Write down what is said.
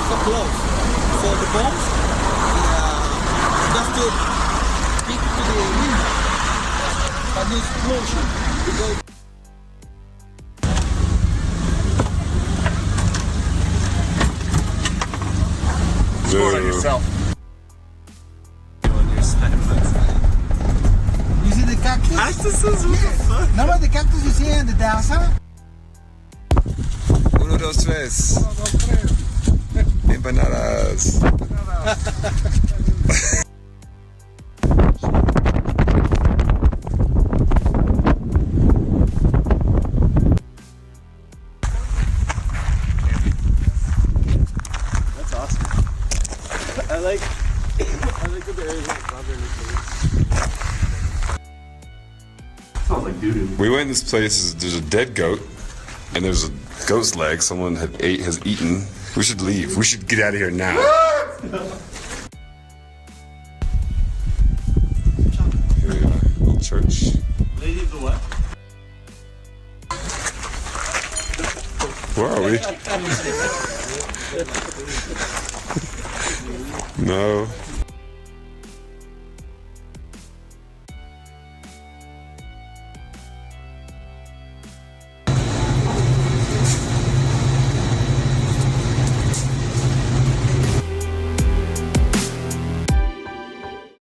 so close. So the bombs, just to speak to the wind, but no explosion. Because Score on yourself. you see the cactus? Cactuses? What the fuck? No, the cactus you see in the desert? Uno, dos, tres. Empanadas. That's awesome. I like that there is like rubber in this. Sounds like doo-doo. We went in this place, there's a dead goat, and there's a goat's leg someone has eaten. We should leave. We should get out of here now. Here we are, little church. Lady of the what? Where are we? No.